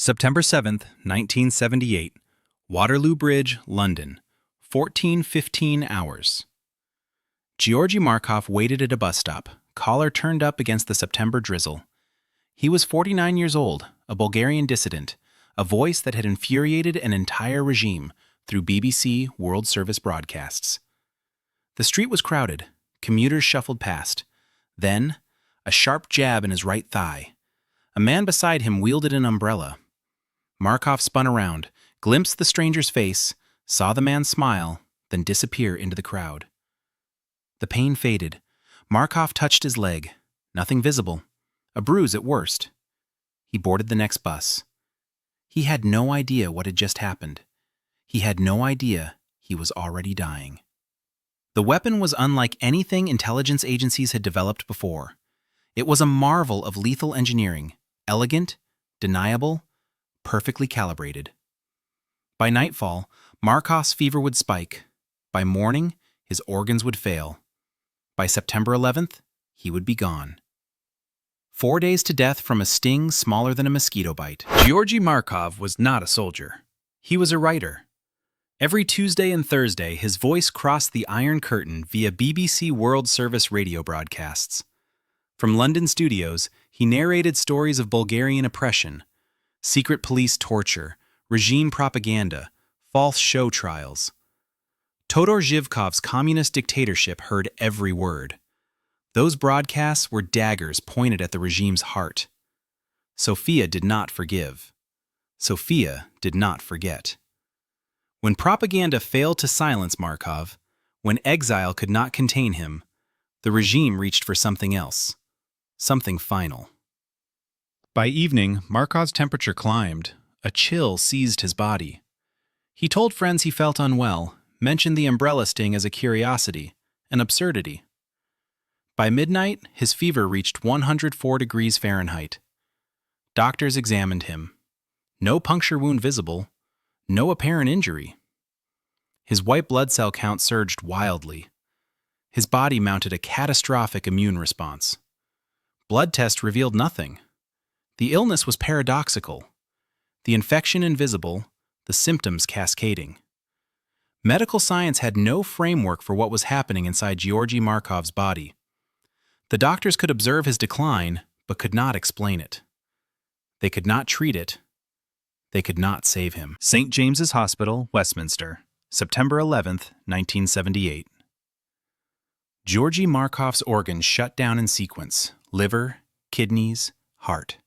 September 7th, 1978. Waterloo Bridge, London. 14:15 hours. Georgi Markov waited at a bus stop, collar turned up against the September drizzle. He was 49 years old, a Bulgarian dissident, a voice that had infuriated an entire regime through BBC World Service broadcasts. The street was crowded, commuters shuffled past. Then, a sharp jab in his right thigh. A man beside him wielded an umbrella. Markov spun around, glimpsed the stranger's face, saw the man smile, then disappear into the crowd. The pain faded. Markov touched his leg. Nothing visible. A bruise at worst. He boarded the next bus. He had no idea what had just happened. He had no idea he was already dying. The weapon was unlike anything intelligence agencies had developed before. It was a marvel of lethal engineering, elegant, deniable, perfectly calibrated. By nightfall, Markov's fever would spike. By morning, his organs would fail. By September 11th, he would be gone. 4 days to death from a sting smaller than a mosquito bite. Georgi Markov was not a soldier. He was a writer. Every Tuesday and Thursday, his voice crossed the Iron Curtain via BBC World Service radio broadcasts. From London studios, he narrated stories of Bulgarian oppression, secret police torture, regime propaganda, false show trials. Todor Zhivkov's communist dictatorship heard every word. Those broadcasts were daggers pointed at the regime's heart. Sofia did not forgive. Sofia did not forget. When propaganda failed to silence Markov, when exile could not contain him, the regime reached for something else, something final. By evening, Markov's temperature climbed. A chill seized his body. He told friends he felt unwell, mentioned the umbrella sting as a curiosity, an absurdity. By midnight, his fever reached 104 degrees Fahrenheit. Doctors examined him. No puncture wound visible, no apparent injury. His white blood cell count surged wildly. His body mounted a catastrophic immune response. Blood tests revealed nothing. The illness was paradoxical. The infection invisible, the symptoms cascading. Medical science had no framework for what was happening inside Georgi Markov's body. The doctors could observe his decline, but could not explain it. They could not treat it. They could not save him. St. James's Hospital, Westminster, September 11th, 1978. Georgi Markov's organs shut down in sequence: liver, kidneys, heart.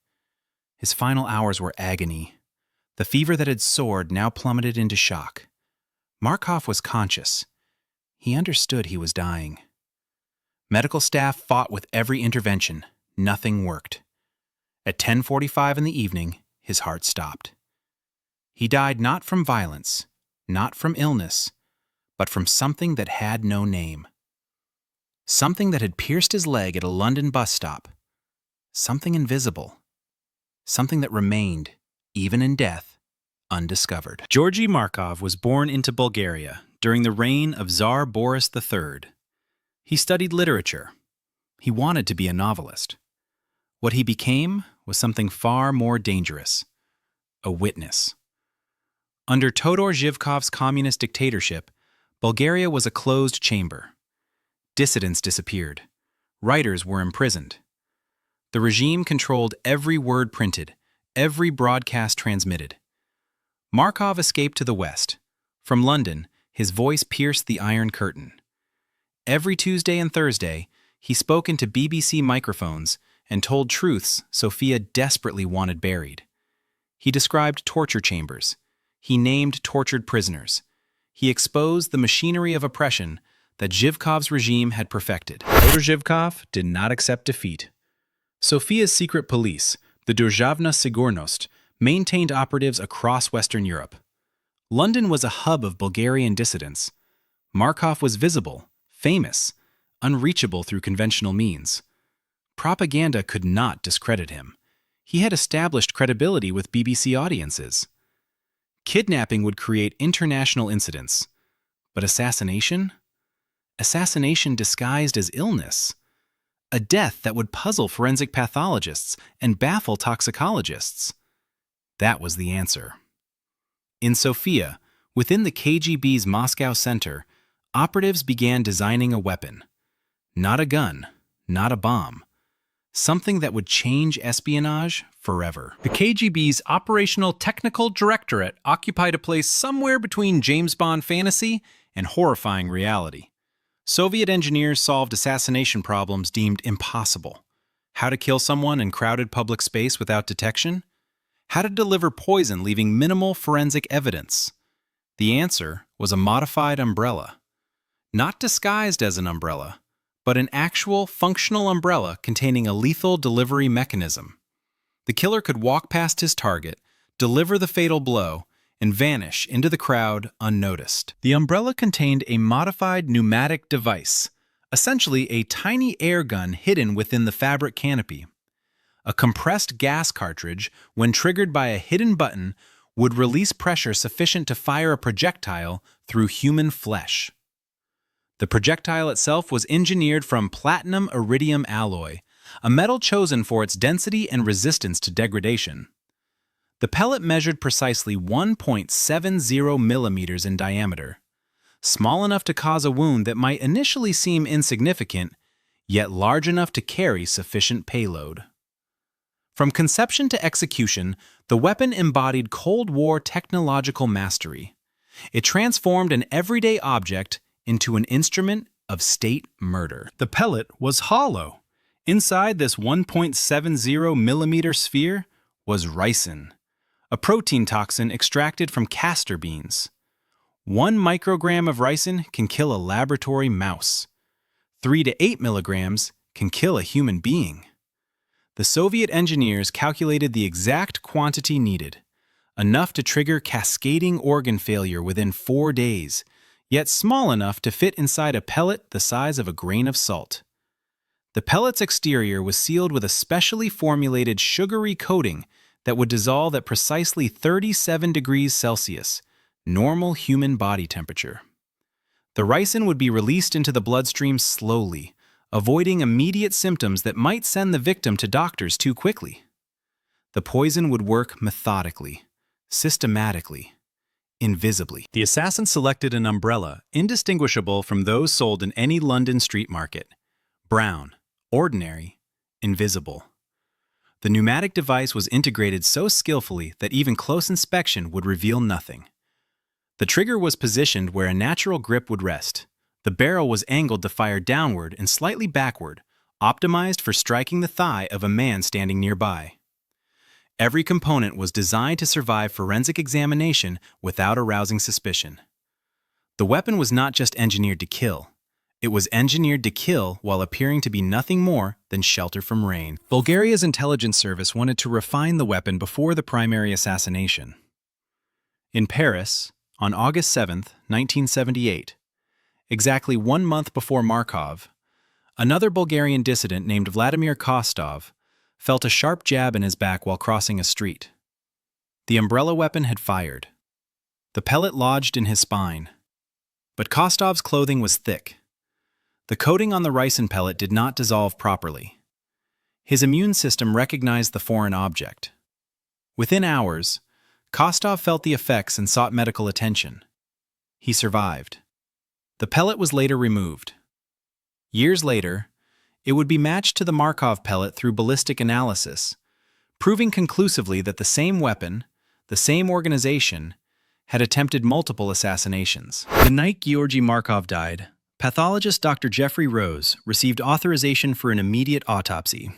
His final hours were agony. The fever that had soared now plummeted into shock. Markov was conscious. He understood he was dying. Medical staff fought with every intervention. Nothing worked. At 10:45 in the evening, his heart stopped. He died not from violence, not from illness, but from something that had no name. Something that had pierced his leg at a London bus stop. Something invisible. Something that remained, even in death, undiscovered. Georgi Markov was born into Bulgaria during the reign of Tsar Boris III. He studied literature. He wanted to be a novelist. What he became was something far more dangerous: a witness. Under Todor Zhivkov's communist dictatorship, Bulgaria was a closed chamber. Dissidents disappeared. Writers were imprisoned. The regime controlled every word printed, every broadcast transmitted. Markov escaped to the West. From London, his voice pierced the Iron Curtain. Every Tuesday and Thursday, he spoke into BBC microphones and told truths Sofia desperately wanted buried. He described torture chambers. He named tortured prisoners. He exposed the machinery of oppression that Zhivkov's regime had perfected. Todor Zhivkov did not accept defeat. Sofia's secret police, the Državna Sigurnost, maintained operatives across Western Europe. London was a hub of Bulgarian dissidents. Markov was visible, famous, unreachable through conventional means. Propaganda could not discredit him. He had established credibility with BBC audiences. Kidnapping would create international incidents. But assassination? Assassination disguised as illness. A death that would puzzle forensic pathologists and baffle toxicologists. That was the answer. In Sofia, within the KGB's Moscow center, operatives began designing a weapon. Not a gun, not a bomb. Something that would change espionage forever. The KGB's Operational Technical Directorate occupied a place somewhere between James Bond fantasy and horrifying reality. Soviet engineers solved assassination problems deemed impossible. How to kill someone in crowded public space without detection? How to deliver poison leaving minimal forensic evidence? The answer was a modified umbrella. Not disguised as an umbrella, but an actual functional umbrella containing a lethal delivery mechanism. The killer could walk past his target, deliver the fatal blow, and vanish into the crowd unnoticed. The umbrella contained a modified pneumatic device, essentially a tiny air gun hidden within the fabric canopy. A compressed gas cartridge, when triggered by a hidden button, would release pressure sufficient to fire a projectile through human flesh. The projectile itself was engineered from platinum-iridium alloy, a metal chosen for its density and resistance to degradation. The pellet measured precisely 1.70 millimeters in diameter, small enough to cause a wound that might initially seem insignificant, yet large enough to carry sufficient payload. From conception to execution, the weapon embodied Cold War technological mastery. It transformed an everyday object into an instrument of state murder. The pellet was hollow. Inside this 1.70 millimeter sphere was ricin, a protein toxin extracted from castor beans. 1 microgram of ricin can kill a laboratory mouse. 3 to 8 milligrams can kill a human being. The Soviet engineers calculated the exact quantity needed, enough to trigger cascading organ failure within 4 days, yet small enough to fit inside a pellet the size of a grain of salt. The pellet's exterior was sealed with a specially formulated sugary coating that would dissolve at precisely 37 degrees Celsius, normal human body temperature. The ricin would be released into the bloodstream slowly, avoiding immediate symptoms that might send the victim to doctors too quickly. The poison would work methodically, systematically, invisibly. The assassin selected an umbrella indistinguishable from those sold in any London street market. Brown, ordinary, invisible. The pneumatic device was integrated so skillfully that even close inspection would reveal nothing. The trigger was positioned where a natural grip would rest. The barrel was angled to fire downward and slightly backward, optimized for striking the thigh of a man standing nearby. Every component was designed to survive forensic examination without arousing suspicion. The weapon was not just engineered to kill. It was engineered to kill while appearing to be nothing more than shelter from rain. Bulgaria's intelligence service wanted to refine the weapon before the primary assassination. In Paris, on August 7, 1978, exactly 1 month before Markov, another Bulgarian dissident named Vladimir Kostov felt a sharp jab in his back while crossing a street. The umbrella weapon had fired. The pellet lodged in his spine. But Kostov's clothing was thick. The coating on the ricin pellet did not dissolve properly. His immune system recognized the foreign object. Within hours, Kostov felt the effects and sought medical attention. He survived. The pellet was later removed. Years later, it would be matched to the Markov pellet through ballistic analysis, proving conclusively that the same weapon, the same organization, had attempted multiple assassinations. The night Georgi Markov died, pathologist Dr. Jeffrey Rose received authorization for an immediate autopsy.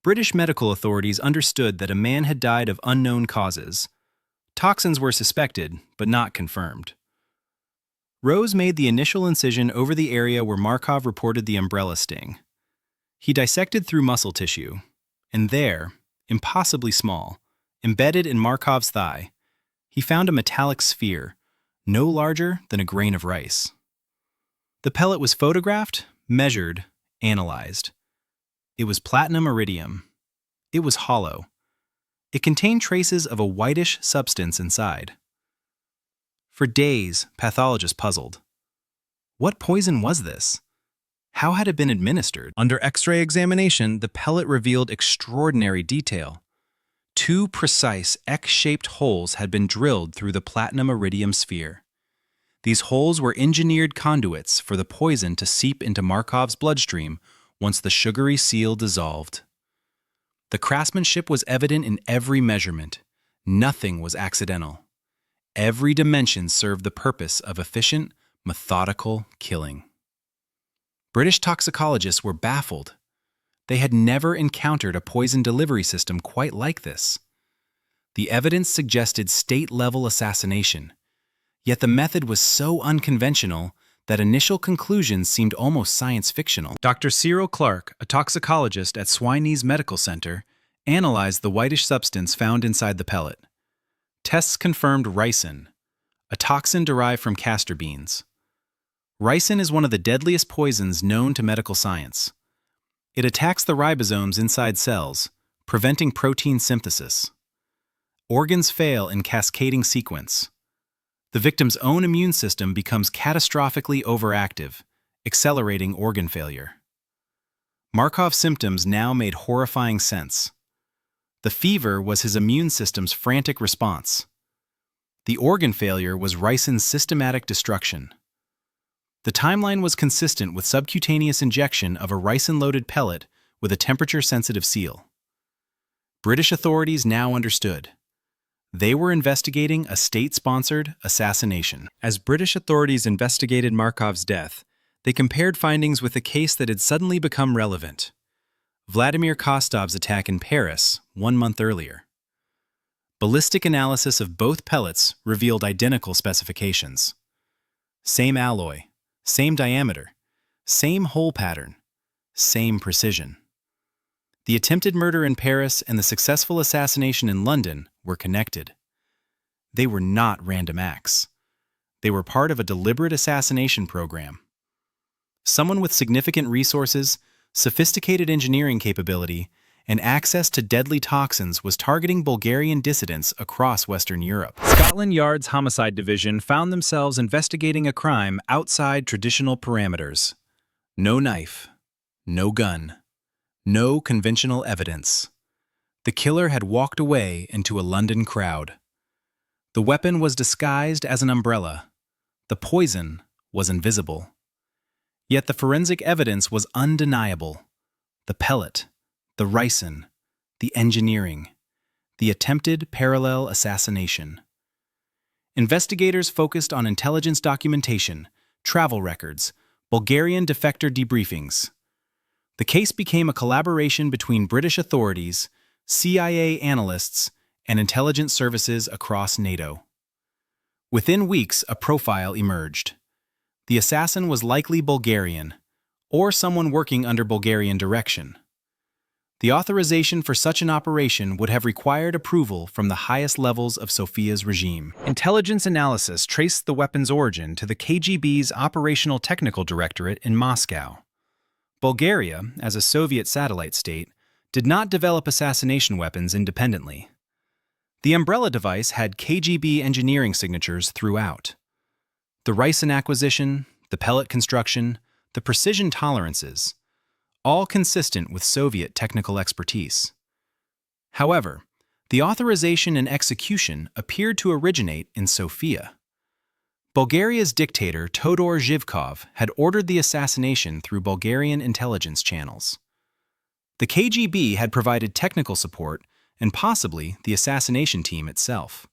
British medical authorities understood that a man had died of unknown causes. Toxins were suspected, but not confirmed. Rose made the initial incision over the area where Markov reported the umbrella sting. He dissected through muscle tissue, and there, impossibly small, embedded in Markov's thigh, he found a metallic sphere, no larger than a grain of rice. The pellet was photographed, measured, analyzed. It was platinum iridium. It was hollow. It contained traces of a whitish substance inside. For days, pathologists puzzled. What poison was this? How had it been administered? Under X-ray examination, the pellet revealed extraordinary detail. 2 precise X-shaped holes had been drilled through the platinum-iridium sphere. These holes were engineered conduits for the poison to seep into Markov's bloodstream once the sugary seal dissolved. The craftsmanship was evident in every measurement. Nothing was accidental. Every dimension served the purpose of efficient, methodical killing. British toxicologists were baffled. They had never encountered a poison delivery system quite like this. The evidence suggested state-level assassination, yet the method was so unconventional that initial conclusions seemed almost science-fictional. Dr. Cyril Clark, a toxicologist at Swineys Medical Center, analyzed the whitish substance found inside the pellet. Tests confirmed ricin, a toxin derived from castor beans. Ricin is one of the deadliest poisons known to medical science. It attacks the ribosomes inside cells, preventing protein synthesis. Organs fail in cascading sequence. The victim's own immune system becomes catastrophically overactive, accelerating organ failure. Markov's symptoms now made horrifying sense. The fever was his immune system's frantic response. The organ failure was ricin's systematic destruction. The timeline was consistent with subcutaneous injection of a ricin-loaded pellet with a temperature-sensitive seal. British authorities now understood. They were investigating a state-sponsored assassination. As British authorities investigated Markov's death, they compared findings with a case that had suddenly become relevant: Vladimir Kostov's attack in Paris 1 month earlier. Ballistic analysis of both pellets revealed identical specifications. Same alloy, same diameter, same hole pattern, same precision. The attempted murder in Paris and the successful assassination in London were connected. They were not random acts. They were part of a deliberate assassination program. Someone with significant resources, sophisticated engineering capability, and access to deadly toxins was targeting Bulgarian dissidents across Western Europe. Scotland Yard's Homicide Division found themselves investigating a crime outside traditional parameters. No knife, no gun, no conventional evidence. The killer had walked away into a London crowd. The weapon was disguised as an umbrella. The poison was invisible. Yet the forensic evidence was undeniable. The pellet, the ricin, the engineering, the attempted parallel assassination. Investigators focused on intelligence documentation, travel records, Bulgarian defector debriefings. The case became a collaboration between British authorities, CIA analysts, and intelligence services across NATO. Within weeks, a profile emerged. The assassin was likely Bulgarian, or someone working under Bulgarian direction. The authorization for such an operation would have required approval from the highest levels of Sofia's regime. Intelligence analysis traced the weapon's origin to the KGB's Operational Technical Directorate in Moscow. Bulgaria, as a Soviet satellite state, did not develop assassination weapons independently. The umbrella device had KGB engineering signatures throughout. The ricin acquisition, the pellet construction, the precision tolerances, all consistent with Soviet technical expertise. However, the authorization and execution appeared to originate in Sofia. Bulgaria's dictator Todor Zhivkov had ordered the assassination through Bulgarian intelligence channels. The KGB had provided technical support and possibly the assassination team itself.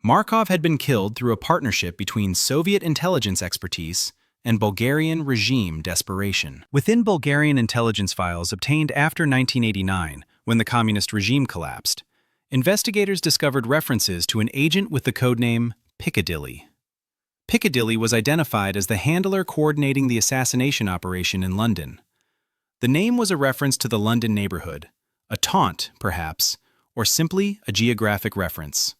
Markov had been killed through a partnership between Soviet intelligence expertise and Bulgarian regime desperation. Within Bulgarian intelligence files obtained after 1989, when the communist regime collapsed, investigators discovered references to an agent with the codename Piccadilly. Piccadilly was identified as the handler coordinating the assassination operation in London. The name was a reference to the London neighborhood, a taunt, perhaps, or simply a geographic reference.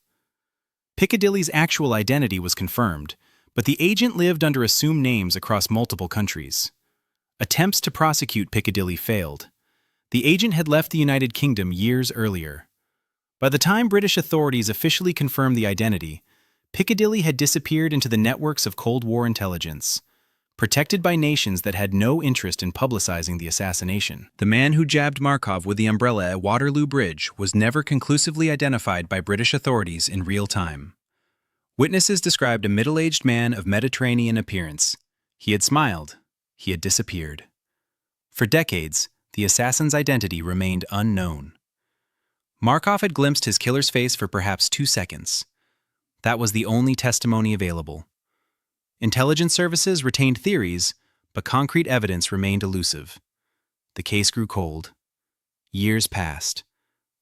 Piccadilly's actual identity was confirmed, but the agent lived under assumed names across multiple countries. Attempts to prosecute Piccadilly failed. The agent had left the United Kingdom years earlier. By the time British authorities officially confirmed the identity, Piccadilly had disappeared into the networks of Cold War intelligence, protected by nations that had no interest in publicizing the assassination. The man who jabbed Markov with the umbrella at Waterloo Bridge was never conclusively identified by British authorities in real time. Witnesses described a middle-aged man of Mediterranean appearance. He had smiled. He had disappeared. For decades, the assassin's identity remained unknown. Markov had glimpsed his killer's face for perhaps 2 seconds. That was the only testimony available. Intelligence services retained theories, but concrete evidence remained elusive. The case grew cold. Years passed.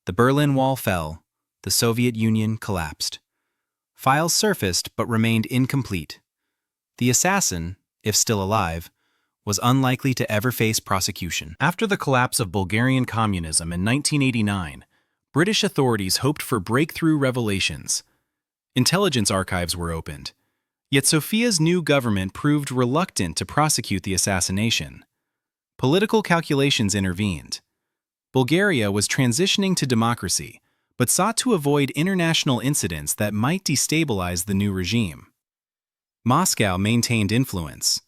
The Berlin Wall fell. The Soviet Union collapsed. Files surfaced but remained incomplete. The assassin, if still alive, was unlikely to ever face prosecution. After the collapse of Bulgarian communism in 1989, British authorities hoped for breakthrough revelations. Intelligence archives were opened. Yet Sofia's new government proved reluctant to prosecute the assassination. Political calculations intervened. Bulgaria was transitioning to democracy, but sought to avoid international incidents that might destabilize the new regime. Moscow maintained influence.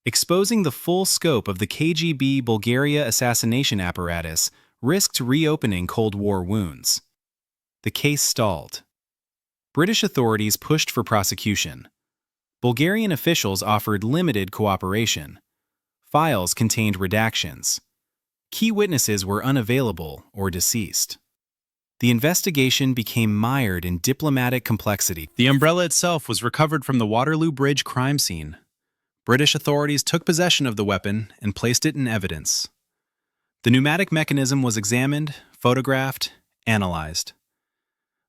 Exposing the full scope of the KGB Bulgaria assassination apparatus risked reopening Cold War wounds. The case stalled. British authorities pushed for prosecution. Bulgarian officials offered limited cooperation. Files contained redactions. Key witnesses were unavailable or deceased. The investigation became mired in diplomatic complexity. The umbrella itself was recovered from the Waterloo Bridge crime scene. British authorities took possession of the weapon and placed it in evidence. The pneumatic mechanism was examined, photographed, analyzed.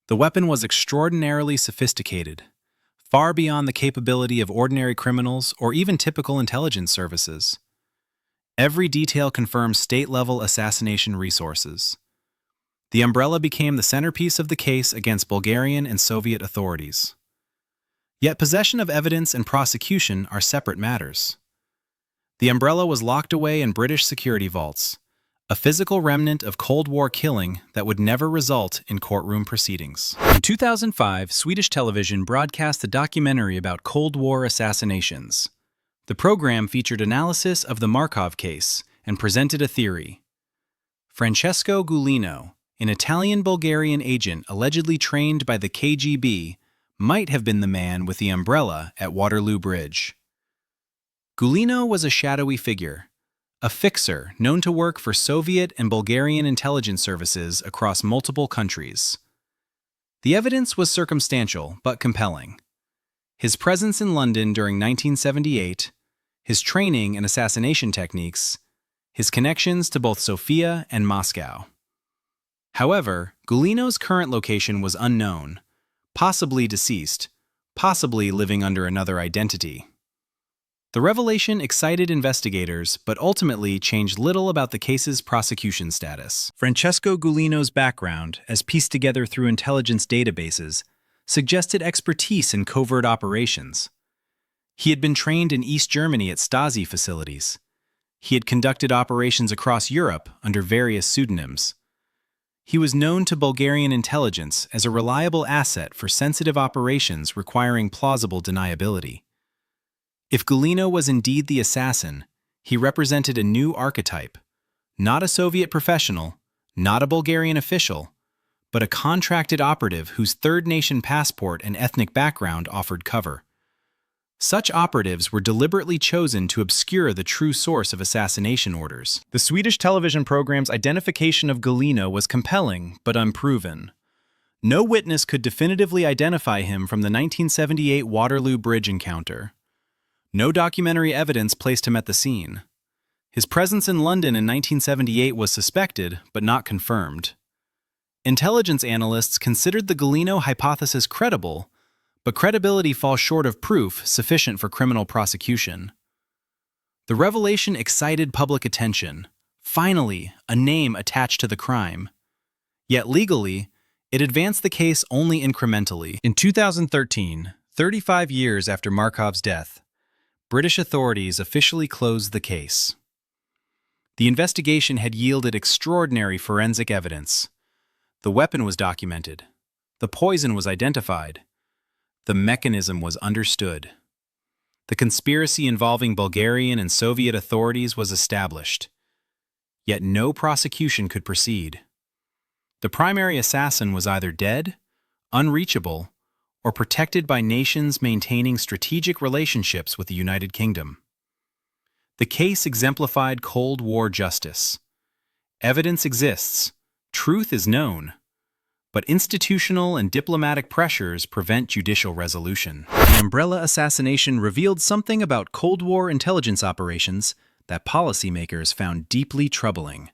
The weapon was extraordinarily sophisticated, far beyond the capability of ordinary criminals or even typical intelligence services. Every detail confirmed state-level assassination resources. The umbrella became the centerpiece of the case against Bulgarian and Soviet authorities. Yet possession of evidence and prosecution are separate matters. The umbrella was locked away in British security vaults, a physical remnant of Cold War killing that would never result in courtroom proceedings. In 2005, Swedish television broadcast a documentary about Cold War assassinations. The program featured analysis of the Markov case and presented a theory. Francesco Guglino, an Italian-Bulgarian agent allegedly trained by the KGB, might have been the man with the umbrella at Waterloo Bridge. Guglino was a shadowy figure, a fixer known to work for Soviet and Bulgarian intelligence services across multiple countries. The evidence was circumstantial but compelling. His presence in London during 1978, his training in assassination techniques, his connections to both Sofia and Moscow. However, Guglino's current location was unknown, possibly deceased, possibly living under another identity. The revelation excited investigators, but ultimately changed little about the case's prosecution status. Francesco Guglino's background, as pieced together through intelligence databases, suggested expertise in covert operations. He had been trained in East Germany at Stasi facilities. He had conducted operations across Europe under various pseudonyms. He was known to Bulgarian intelligence as a reliable asset for sensitive operations requiring plausible deniability. If Guglino was indeed the assassin, he represented a new archetype, not a Soviet professional, not a Bulgarian official, but a contracted operative whose third-nation passport and ethnic background offered cover. Such operatives were deliberately chosen to obscure the true source of assassination orders. The Swedish television program's identification of Guglino was compelling but unproven. No witness could definitively identify him from the 1978 Waterloo Bridge encounter. No documentary evidence placed him at the scene. His presence in London in 1978 was suspected but not confirmed. Intelligence analysts considered the Guglino hypothesis credible, but credibility falls short of proof sufficient for criminal prosecution. The revelation excited public attention. Finally, a name attached to the crime. Yet legally, it advanced the case only incrementally. In 2013, 35 years after Markov's death, British authorities officially closed the case. The investigation had yielded extraordinary forensic evidence. The weapon was documented. The poison was identified. The mechanism was understood. The conspiracy involving Bulgarian and Soviet authorities was established, yet no prosecution could proceed. The primary assassin was either dead, unreachable, or protected by nations maintaining strategic relationships with the United Kingdom. The case exemplified Cold War justice. Evidence exists, truth is known, but institutional and diplomatic pressures prevent judicial resolution. The umbrella assassination revealed something about Cold War intelligence operations that policymakers found deeply troubling.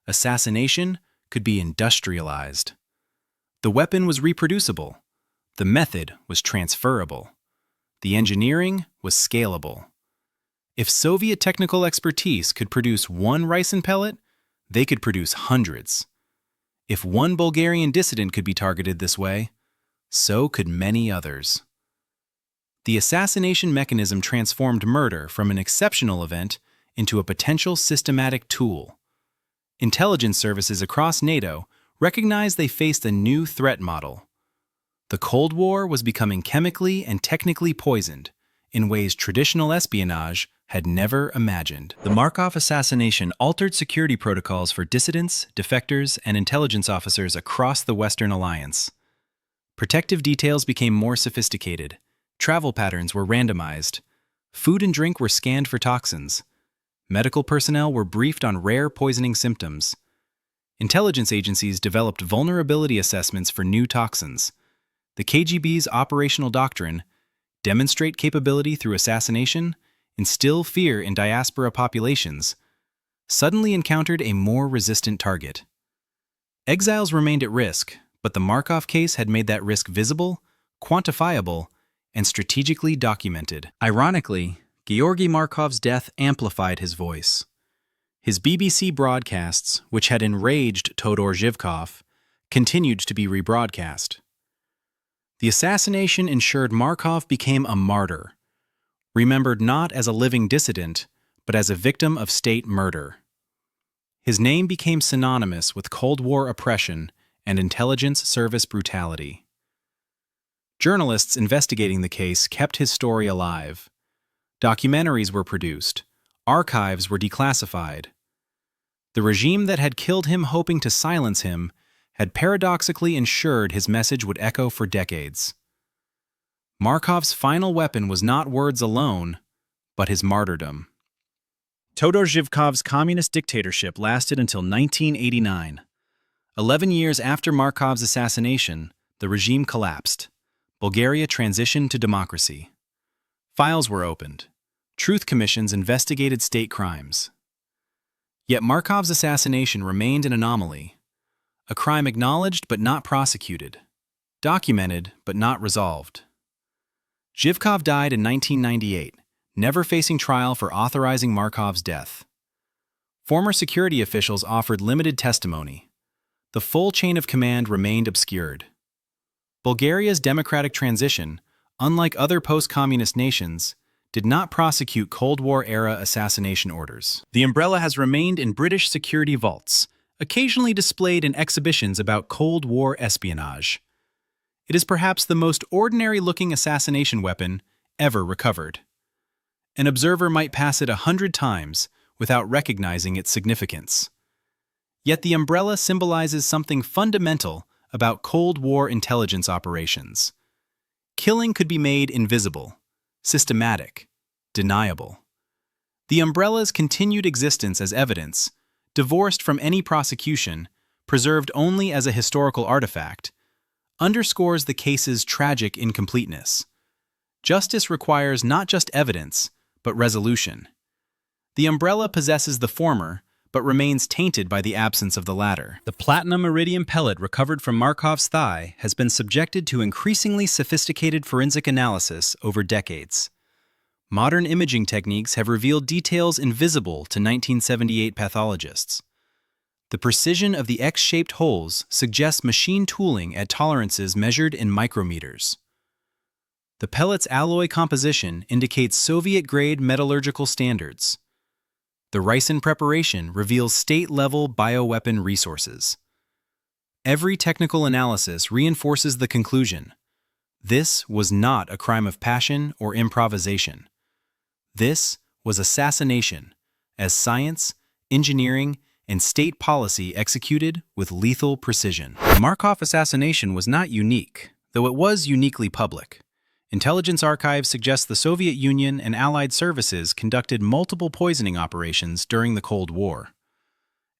Assassination could be industrialized. The weapon was reproducible. The method was transferable. The engineering was scalable. If Soviet technical expertise could produce one Ricin pellet, they could produce hundreds. If one Bulgarian dissident could be targeted this way, so could many others. The assassination mechanism transformed murder from an exceptional event into a potential systematic tool. Intelligence services across NATO recognized they faced a new threat model. The Cold War was becoming chemically and technically poisoned in ways traditional espionage had never imagined. The Markov assassination altered security protocols for dissidents, defectors, and intelligence officers across the Western Alliance. Protective details became more sophisticated. Travel patterns were randomized. Food and drink were scanned for toxins. Medical personnel were briefed on rare poisoning symptoms. Intelligence agencies developed vulnerability assessments for new toxins. The KGB's operational doctrine, demonstrate capability through assassination, instill fear in diaspora populations, suddenly encountered a more resistant target. Exiles remained at risk, but the Markov case had made that risk visible, quantifiable, and strategically documented. Ironically, Georgi Markov's death amplified his voice. His BBC broadcasts, which had enraged Todor Zhivkov, continued to be rebroadcast. The assassination ensured Markov became a martyr, remembered not as a living dissident, but as a victim of state murder. His name became synonymous with Cold War oppression and intelligence service brutality. Journalists investigating the case kept his story alive. Documentaries were produced. Archives were declassified. The regime that had killed him hoping to silence him had paradoxically ensured his message would echo for decades. Markov's final weapon was not words alone, but his martyrdom. Todor Zhivkov's communist dictatorship lasted until 1989. 11 years after Markov's assassination, the regime collapsed. Bulgaria transitioned to democracy. Files were opened. Truth commissions investigated state crimes. Yet Markov's assassination remained an anomaly, a crime acknowledged but not prosecuted, documented but not resolved. Zhivkov died in 1998, never facing trial for authorizing Markov's death. Former security officials offered limited testimony. The full chain of command remained obscured. Bulgaria's democratic transition, unlike other post-communist nations, did not prosecute Cold War-era assassination orders. The umbrella has remained in British security vaults, occasionally displayed in exhibitions about Cold War espionage. It is perhaps the most ordinary-looking assassination weapon ever recovered. An observer might pass it 100 times without recognizing its significance. Yet the umbrella symbolizes something fundamental about Cold War intelligence operations. Killing could be made invisible, systematic, deniable. The umbrella's continued existence as evidence, divorced from any prosecution, preserved only as a historical artifact, underscores the case's tragic incompleteness. Justice requires not just evidence, but resolution. The umbrella possesses the former, but remains tainted by the absence of the latter. The platinum iridium pellet recovered from Markov's thigh has been subjected to increasingly sophisticated forensic analysis over decades. Modern imaging techniques have revealed details invisible to 1978 pathologists. The precision of the X-shaped holes suggests machine tooling at tolerances measured in micrometers. The pellet's alloy composition indicates Soviet-grade metallurgical standards. The Ricin preparation reveals state-level bioweapon resources. Every technical analysis reinforces the conclusion: This was not a crime of passion or improvisation. This was assassination, as science, engineering, and state policy executed with lethal precision. The Markov assassination was not unique, though it was uniquely public. Intelligence archives suggest the Soviet Union and Allied services conducted multiple poisoning operations during the Cold War.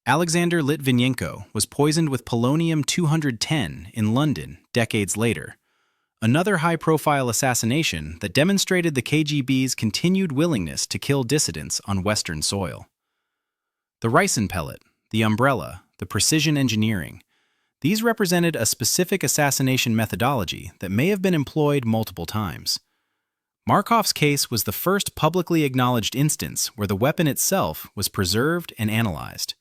Alexander Litvinenko was poisoned with polonium-210 in London decades later, another high-profile assassination that demonstrated the KGB's continued willingness to kill dissidents on Western soil. The Ricin pellet, the umbrella, the precision engineering, these represented a specific assassination methodology that may have been employed multiple times. Markov's case was the first publicly acknowledged instance where the weapon itself was preserved and analyzed.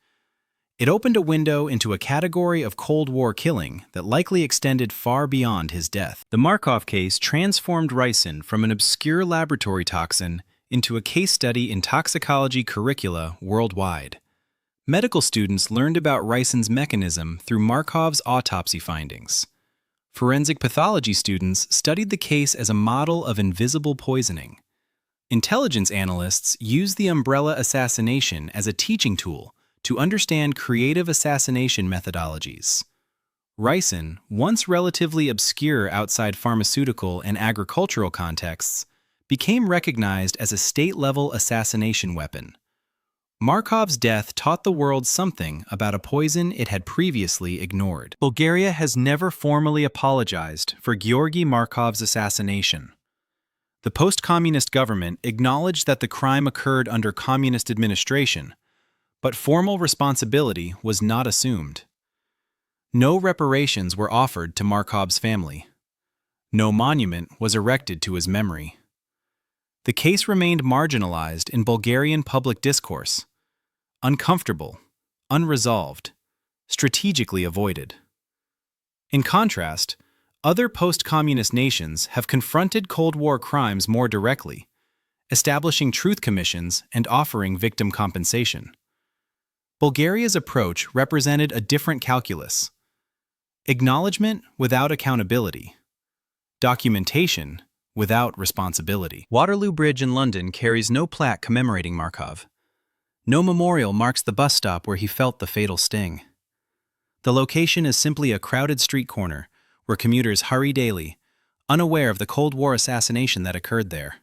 It opened a window into a category of Cold War killing that likely extended far beyond his death. The Markov case transformed ricin from an obscure laboratory toxin into a case study in toxicology curricula worldwide. Medical students learned about ricin's mechanism through Markov's autopsy findings. Forensic pathology students studied the case as a model of invisible poisoning. Intelligence analysts used the umbrella assassination as a teaching tool to understand creative assassination methodologies. Ricin, once relatively obscure outside pharmaceutical and agricultural contexts, became recognized as a state-level assassination weapon. Markov's death taught the world something about a poison it had previously ignored. Bulgaria has never formally apologized for Georgi Markov's assassination. The post-communist government acknowledged that the crime occurred under communist administration, but formal responsibility was not assumed. No reparations were offered to Markov's family. No monument was erected to his memory. The case remained marginalized in Bulgarian public discourse, uncomfortable, unresolved, strategically avoided. In contrast, other post-communist nations have confronted Cold War crimes more directly, establishing truth commissions and offering victim compensation. Bulgaria's approach represented a different calculus: acknowledgement without accountability, documentation without responsibility. Waterloo Bridge in London carries no plaque commemorating Markov. No memorial marks the bus stop where he felt the fatal sting. The location is simply a crowded street corner where commuters hurry daily, unaware of the Cold War assassination that occurred there.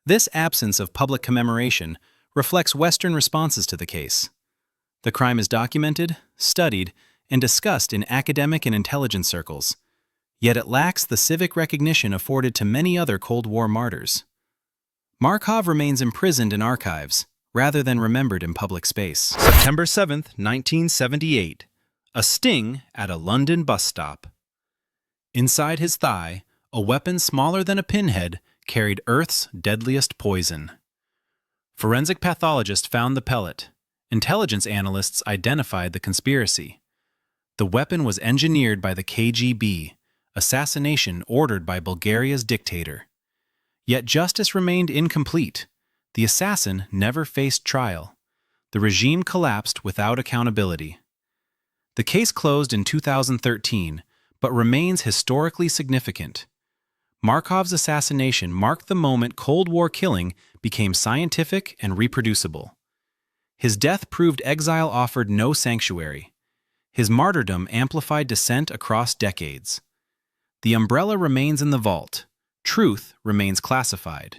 This absence of public commemoration reflects Western responses to the case. The crime is documented, studied, and discussed in academic and intelligence circles, yet it lacks the civic recognition afforded to many other Cold War martyrs. Markov remains imprisoned in archives, rather than remembered in public space. September 7, 1978. A sting at a London bus stop. Inside his thigh, a weapon smaller than a pinhead carried Earth's deadliest poison. Forensic pathologists found the pellet. Intelligence analysts identified the conspiracy. The weapon was engineered by the KGB, assassination ordered by Bulgaria's dictator. Yet justice remained incomplete. The assassin never faced trial. The regime collapsed without accountability. The case closed in 2013, but remains historically significant. Markov's assassination marked the moment Cold War killing became scientific and reproducible. His death proved exile offered no sanctuary. His martyrdom amplified dissent across decades. The umbrella remains in the vault. Truth remains classified.